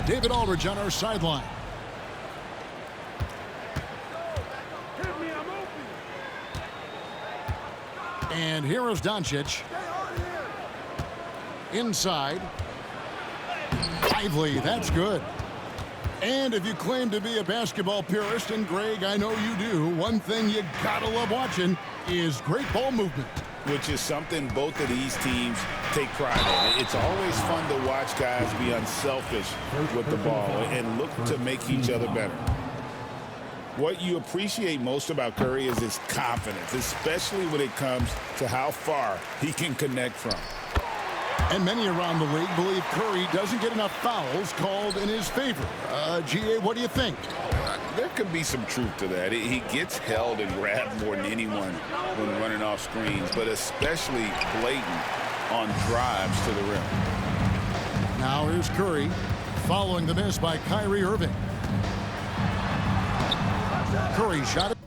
David Aldridge on our sideline. And here is Doncic. Inside. Lively, that's good. And if you claim to be a basketball purist, and Greg, I know you do, one thing you gotta love watching is great ball movement. Which is something both of these teams take pride in. It's always fun to watch guys be unselfish with the ball and look to make each other better. What you appreciate most about Curry is his confidence, especially when it comes to how far he can connect from. And many around the league believe Curry doesn't get enough fouls called in his favor. GA, what do you think? There could be some truth to that. He gets held and grabbed more than anyone when running off screens, but especially blatant on drives to the rim. Now here's Curry following the miss by Kyrie Irving. Curry shot it.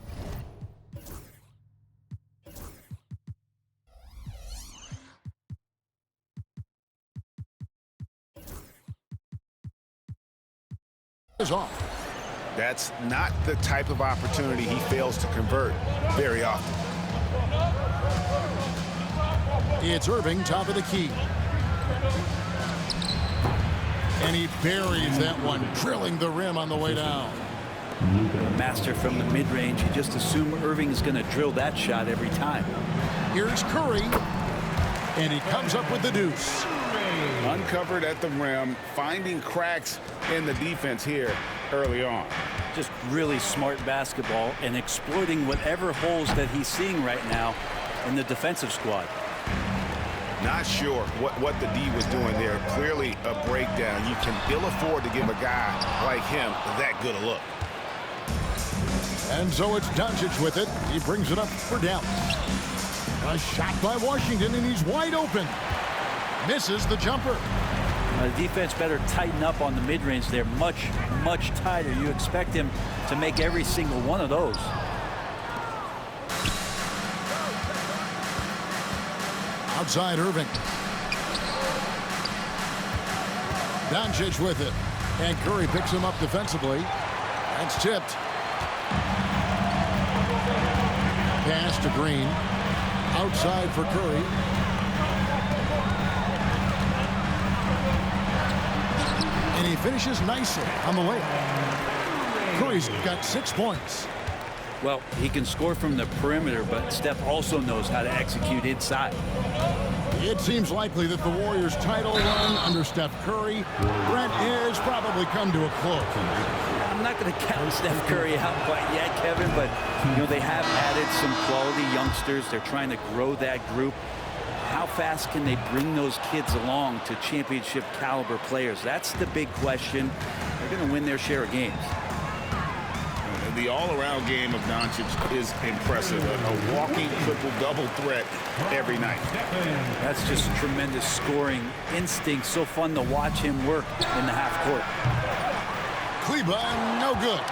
Is off. That's not the type of opportunity he fails to convert very often. It's Irving, top of the key. And he buries that one, drilling the rim on the way down. Master from the mid-range. You just assume Irving's going to drill that shot every time. Here's Curry, and he comes up with the deuce. Uncovered at the rim, finding cracks in the defense here early on. Just really smart basketball and exploiting whatever holes that he's seeing right now in the defensive squad. Not sure what the D was doing there. Clearly a breakdown. You can ill afford to give a guy like him that good a look. And so it's Doncic with it. He brings it up for Dallas. A shot by Washington, and he's wide open. Misses the jumper. The defense better tighten up on the mid-range. They're much, much tighter. You expect him to make every single one of those. Outside Irving. Doncic with it. And Curry picks him up defensively. That's tipped. Pass to Green. Outside for Curry. And he finishes nicely on the layup. Curry's got 6 points. Well, he can score from the perimeter, but Steph also knows how to execute inside. It seems likely that the Warriors' title run under Steph Curry, Brent, has probably come to a close. I'm not going to count Steph Curry out quite yet, Kevin, but you know they have added some quality youngsters. They're trying to grow that group. How fast can they bring those kids along to championship caliber players? That's the big question. They're going to win their share of games. The all-around game of Doncic is impressive. A walking triple-double threat every night. That's just tremendous scoring instinct. So fun to watch him work in the half court. Kleba, no good.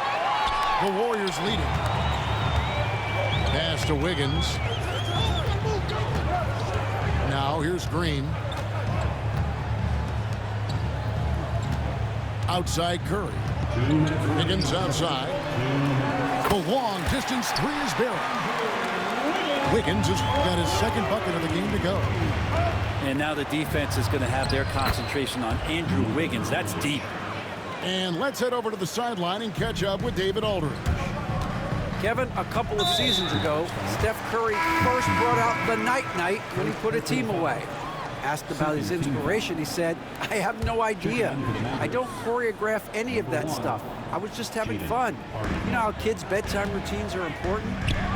The Warriors leading. Pass to Wiggins. Now here's Green. Outside Curry. Wiggins outside. The long distance three is buried. Wiggins has got his second bucket of the game to go. And now the defense is going to have their concentration on Andrew Wiggins. That's deep. And let's head over to the sideline and catch up with David Aldridge. Kevin, a couple of seasons ago, Steph Curry first brought out the night-night when he put a team away. Asked about his inspiration, he said, I have no idea. I don't choreograph any of that stuff. I was just having fun. You know how kids' bedtime routines are important?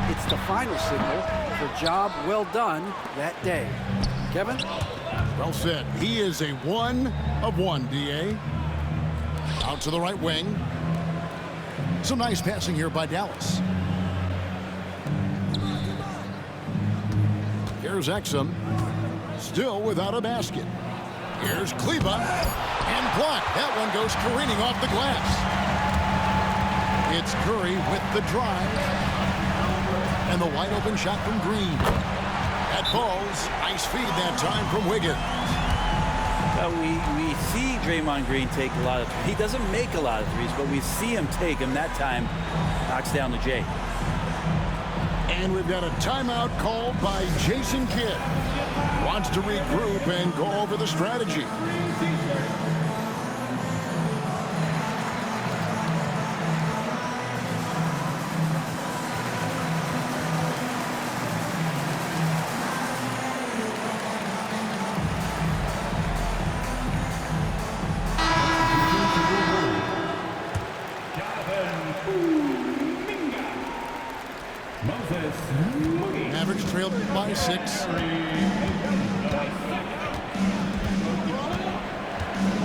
It's the final signal for job well done that day. Kevin? Well said. He is a 1 of 1, D.A. Out to the right wing. Some nice passing here by Dallas. Here's Exum. Still without a basket. Here's Kleba. And blocked. That one goes careening off the glass. It's Curry with the drive. And the wide open shot from Green. That falls. Nice feed that time from Wiggins. We see Draymond Green take a lot of threes. He doesn't make a lot of threes, but we see him take them. That time, knocks down the J. And we've got a timeout called by Jason Kidd. Wants to regroup and go over the strategy. Mavericks trailed by 6.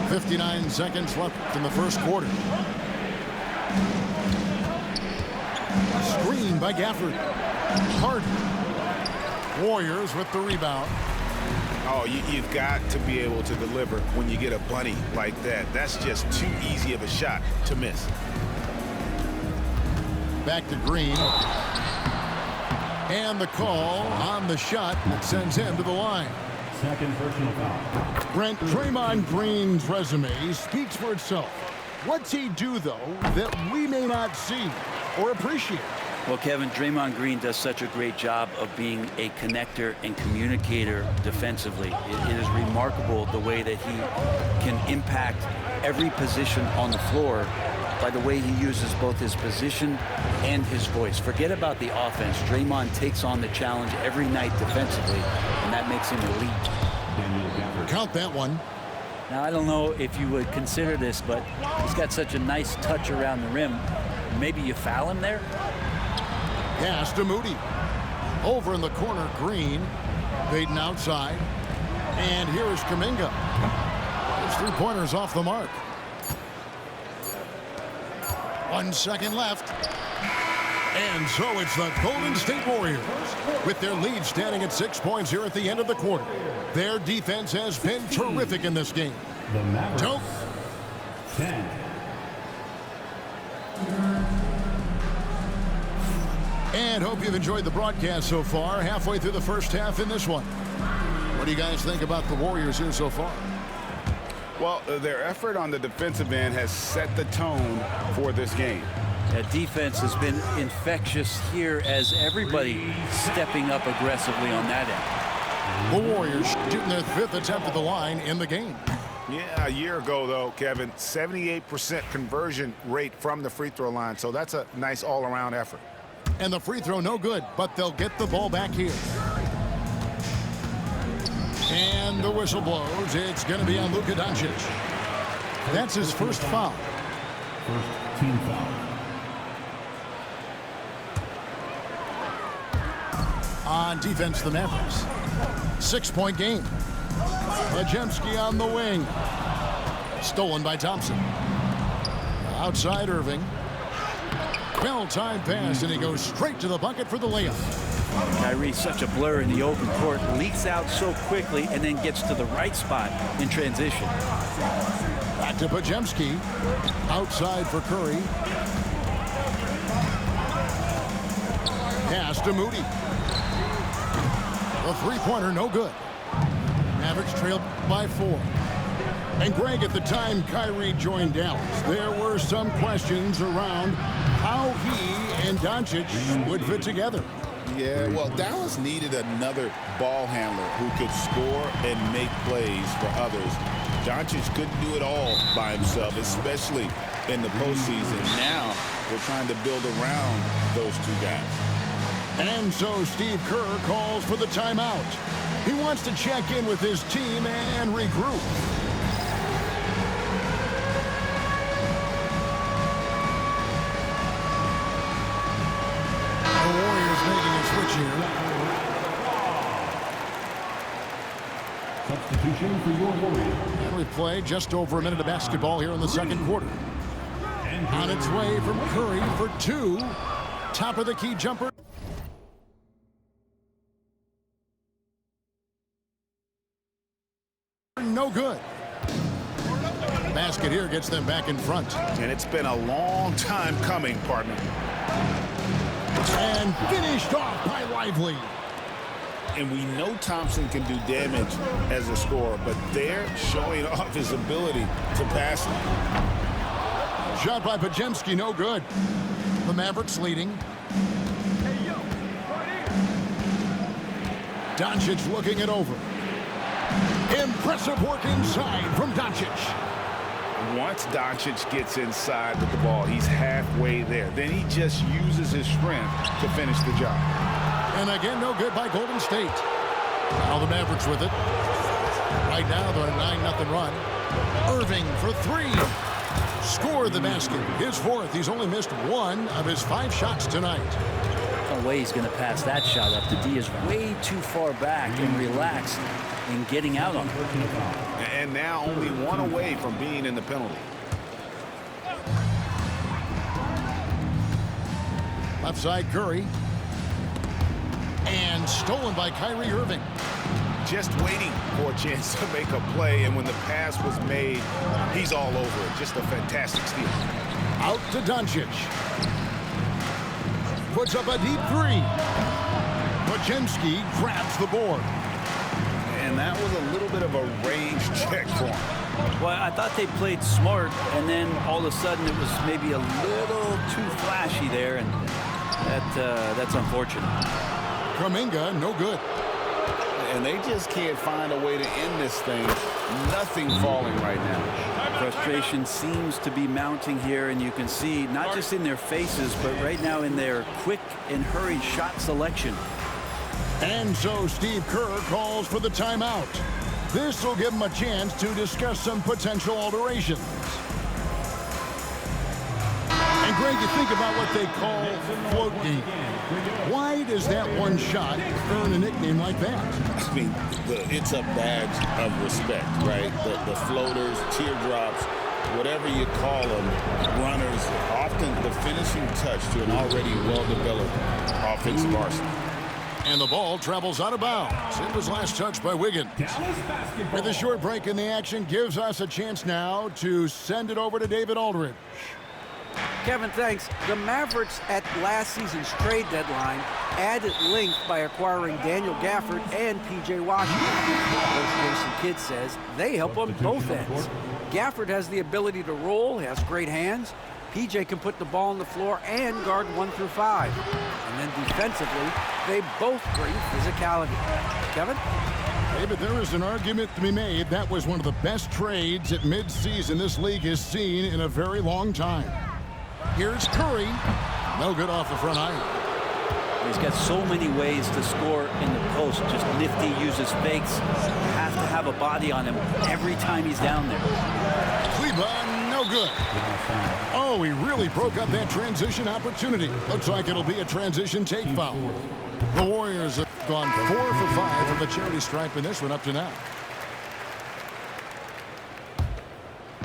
59 seconds left in the first quarter. Screen by Gafford. Harden. Warriors with the rebound. Oh, you've got to be able to deliver when you get a bunny like that. That's just too easy of a shot to miss. Back to Green. And the call on the shot that sends him to the line. Second personal foul. Brent, Draymond Green's resume speaks for itself. What's he do, though, that we may not see or appreciate? Well, Kevin, Draymond Green does such a great job of being a connector and communicator defensively. It is remarkable the way that he can impact every position on the floor by the way he uses both his position and his voice. Forget about the offense. Draymond takes on the challenge every night defensively, and that makes him elite. Count that one. Now, I don't know if you would consider this, but he's got such a nice touch around the rim. Maybe you foul him there? Pass to Moody. Over in the corner, Green. Baden outside. And here is Kuminga. His three-pointer's off the mark. 1 second left. And so it's the Golden State Warriors with their lead standing at 6 points here at the end of the quarter. Their defense has been terrific in this game. The Mavericks. Dope. 10. And hope you've enjoyed the broadcast so far. Halfway through the first half in this one. What do you guys think about the Warriors here so far? Well, their effort on the defensive end has set the tone for this game. That defense has been infectious here as everybody stepping up aggressively on that end. The Warriors shooting their 5th attempt at the line in the game. Yeah, a year ago, though, Kevin, 78% conversion rate from the free throw line. So that's a nice all-around effort. And the free throw no good, but they'll get the ball back here. And the whistle blows. It's going to be on Luka Doncic. That's his first foul. First team foul. On defense, the Mavericks. 6-point game. Majemski on the wing. Stolen by Thompson. Outside Irving. Well-timed pass, and he goes straight to the bucket for the layup. Kyrie, such a blur in the open court, leaks out so quickly and then gets to the right spot in transition. Back to Majemski. Outside for Curry. Pass to Moody. The three-pointer no good. Mavericks trailed by 4. And Greg, at the time Kyrie joined Dallas, there were some questions around how he and Doncic would fit together. Yeah, well, Dallas needed another ball handler who could score and make plays for others. Doncic couldn't do it all by himself, especially in the postseason. Now they're trying to build around those two guys. And so Steve Kerr calls for the timeout. He wants to check in with his team and regroup. The Warriors making a switch here. Substitution for your Warriors. And we play just over a minute of basketball here in the second quarter. On its way from Curry for 2. Top of the key jumper. No good. Basket here gets them back in front. And it's been a long time coming, partner. And finished off by Lively. And we know Thompson can do damage as a scorer, but they're showing off his ability to pass him. Shot by Podziemski, no good. The Mavericks leading. Doncic looking it over. Impressive work inside from Doncic. Once Doncic gets inside with the ball, he's halfway there. Then he just uses his strength to finish the job. And again, no good by Golden State. Now the Mavericks with it. Right now, they're on a 9-0 run. Irving for three. Scored the basket. His fourth. He's only missed one of his 5 shots tonight. No way he's going to pass that shot up. The D is way too far back and relaxed in getting out on it. And now only one away from being in the penalty. Left side Curry. And stolen by Kyrie Irving. Just waiting for a chance to make a play, and when the pass was made, he's all over it. Just a fantastic steal. Out to Doncic. Puts up a deep three. Podziemski grabs the board. And that was a little bit of a range check for him. Well, I thought they played smart, and then all of a sudden it was maybe a little too flashy there, and that's unfortunate. Kuminga, no good. And they just can't find a way to end this thing. Nothing falling right now. Frustration seems to be mounting here, and you can see not just in their faces, but right now in their quick and hurried shot selection. And so Steve Kerr calls for the timeout. This will give him a chance to discuss some potential alterations. And Greg, you think about what they call float game. Why does that one shot earn a nickname like that? I mean, it's a badge of respect, right? The floaters, teardrops, whatever you call them, runners, often the finishing touch to an already well-developed offensive arsenal. And the ball travels out of bounds. It was last touched by Wiggins. With a short break in the action, gives us a chance now to send it over to David Aldridge. Kevin, thanks. The Mavericks at last season's trade deadline added length by acquiring Daniel Gafford and P.J. Washington. Coach Jason Kidd says they help on both ends. Gafford has the ability to roll, has great hands. P.J. can put the ball on the floor and guard 1 through 5. And then defensively, they both bring physicality. Kevin? David, there is an argument to be made. That was one of the best trades at midseason this league has seen in a very long time. Here's Curry. No good off the front iron. He's got so many ways to score in the post. Just nifty, uses fakes. Have to have a body on him every time he's down there. Kleba, no good. Oh, he really broke up that transition opportunity. Looks like it'll be a transition take foul. The Warriors have gone 4 for 5 from the charity stripe in this one up to now.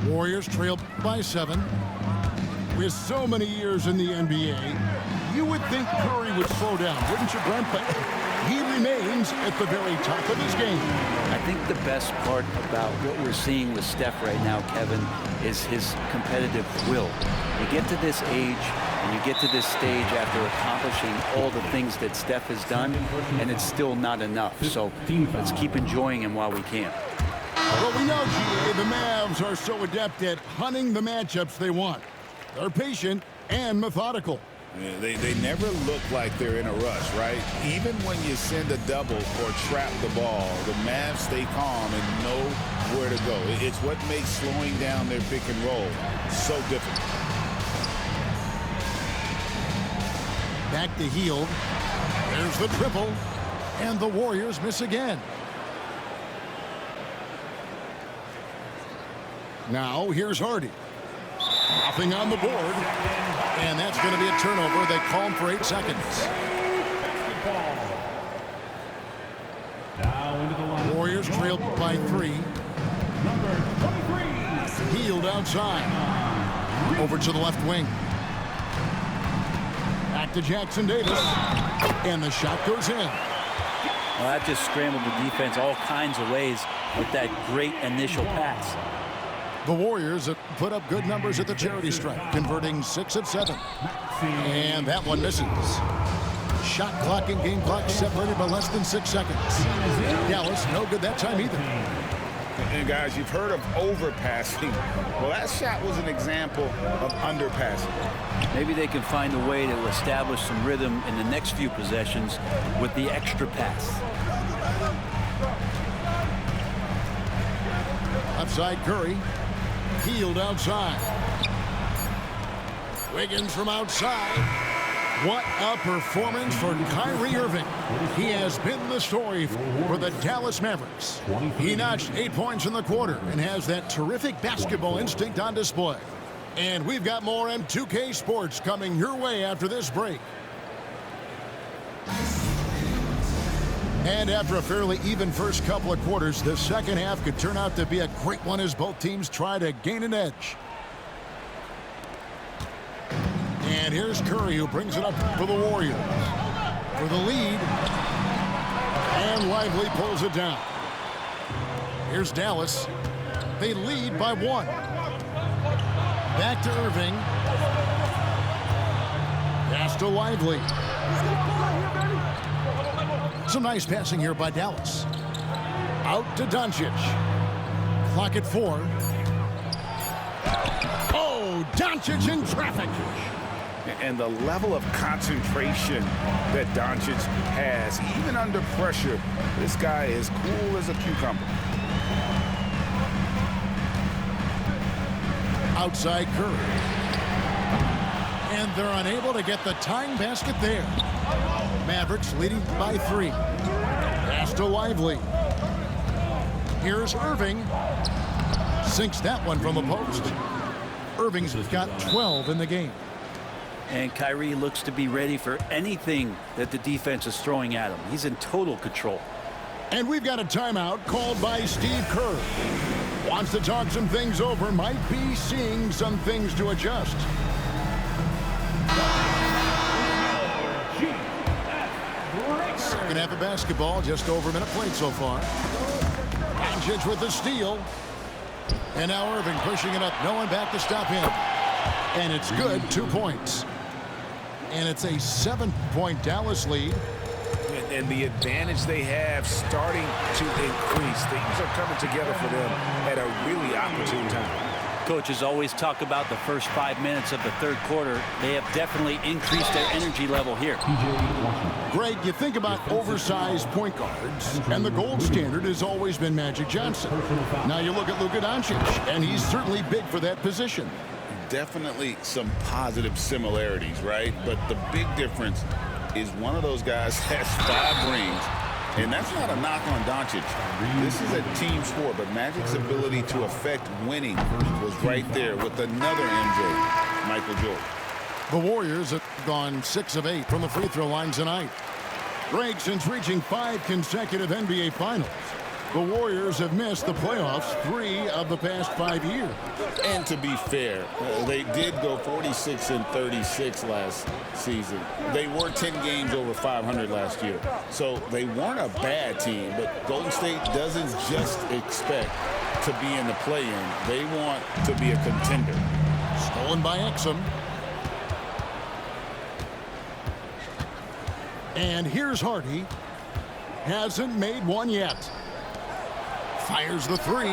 Warriors trail by 7. With so many years in the NBA, you would think Curry would slow down, wouldn't you, Brent? But he remains at the very top of his game. I think the best part about what we're seeing with Steph right now, Kevin, is his competitive will. You get to this age and you get to this stage after accomplishing all the things that Steph has done, and it's still not enough. So let's keep enjoying him while we can. Well, we know, GA, the Mavs are so adept at hunting the matchups they want. They're patient and methodical. Yeah, they never look like they're in a rush, right? Even when you send a double or trap the ball, the Mavs stay calm and know where to go. It's what makes slowing down their pick and roll so difficult. Back to Hield. There's the triple. And the Warriors miss again. Now, here's Hardy. Nothing on the board. And that's going to be a turnover. They call him for 8 seconds. Warriors trailed by 3. Hield outside. Over to the left wing. Back to Jackson Davis. And the shot goes in. Well, that just scrambled the defense all kinds of ways with that great initial pass. The Warriors have put up good numbers at the charity stripe, converting 6 of 7. And that one misses. Shot clock and game clock separated by less than 6 seconds. Dallas, no good that time either. And guys, you've heard of overpassing. Well, that shot was an example of underpassing. Maybe they can find a way to establish some rhythm in the next few possessions with the extra pass. Outside Curry. Healed outside. Wiggins from outside. What a performance for Kyrie Irving. He has been the story for the Dallas Mavericks. He notched 8 points in the quarter and has that terrific basketball instinct on display. And we've got more M2K Sports coming your way after this break. And after a fairly even first couple of quarters, the second half could turn out to be a great one as both teams try to gain an edge. And here's Curry, who brings it up for the Warriors. For the lead. And Lively pulls it down. Here's Dallas. They lead by 1. Back to Irving. Pass to Lively. Some nice passing here by Dallas. Out to Doncic. Clock at 4. Oh, Doncic in traffic. And the level of concentration that Doncic has, even under pressure, this guy is cool as a cucumber. Outside Curry. And they're unable to get the tying basket there. Mavericks leading by 3. Pass to Lively. Here's Irving. Sinks that one from the post. Irving's got 12 in the game. And Kyrie looks to be ready for anything that the defense is throwing at him. He's in total control. And we've got a timeout called by Steve Kerr. Wants to talk some things over, might be seeing some things to adjust. Second half of basketball, just over a minute played so far. Doncic with the steal. And now Irving pushing it up. No one back to stop him. And it's good, 2 points. And it's a 7-point Dallas lead. And the advantage they have starting to increase. Things are coming together for them at a really opportune time. Coaches always talk about the first 5 minutes of the third quarter. They have definitely increased their energy level here. Greg, you think about oversized point guards, and the gold standard has always been Magic Johnson. Now you look at Luka Doncic, and he's certainly big for that position. Definitely some positive similarities, right? But the big difference is one of those guys has 5 rings, and that's not a knock on Doncic. This is a team sport, but Magic's ability to affect winning was right there with another MJ, Michael Jordan. The Warriors have gone 6 of 8 from the free throw line tonight. Greg, since reaching 5 consecutive NBA Finals, the Warriors have missed the playoffs 3 of the past 5 years. And to be fair, they did go 46-36 last season. They were 10 games over 500 last year. So they weren't a bad team, but Golden State doesn't just expect to be in the play-in. They want to be a contender. Stolen by Exum. And here's Hardy. Hasn't made one yet. Fires the 3.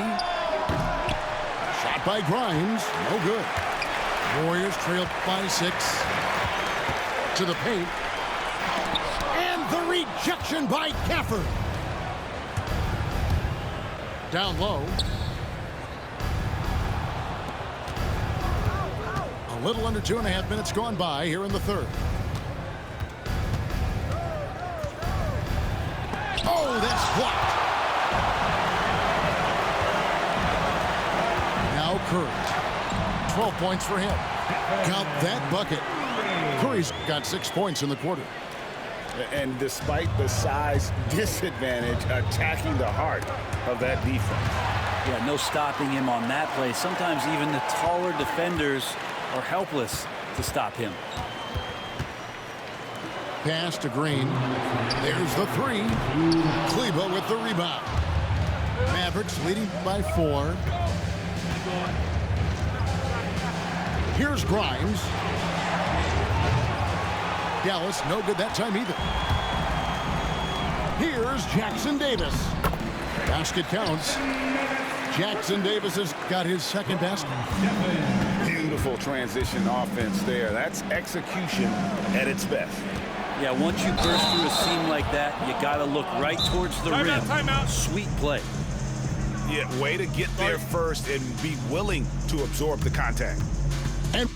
Shot by Grimes. No good. Warriors trail by 6. To the paint. And the rejection by Gafford. Down low. A little under 2.5 minutes gone by here in the third. Oh, that's blocked. Curry. 12 points for him. Count that bucket. Curry's got 6 points in the quarter. And despite the size disadvantage, attacking the heart of that defense. Yeah, no stopping him on that play. Sometimes even the taller defenders are helpless to stop him. Pass to Green. There's the 3. Kleber with the rebound. Mavericks leading by 4. Here's Grimes. Dallas, no good that time either. Here's Jackson Davis. Basket counts. Jackson Davis has got his second basket. Beautiful transition offense there. That's execution at its best. Yeah, once you burst through a seam like that, you got to look right towards the rim. Timeout. Sweet play. Yeah, way to get there first and be willing to absorb the contact. And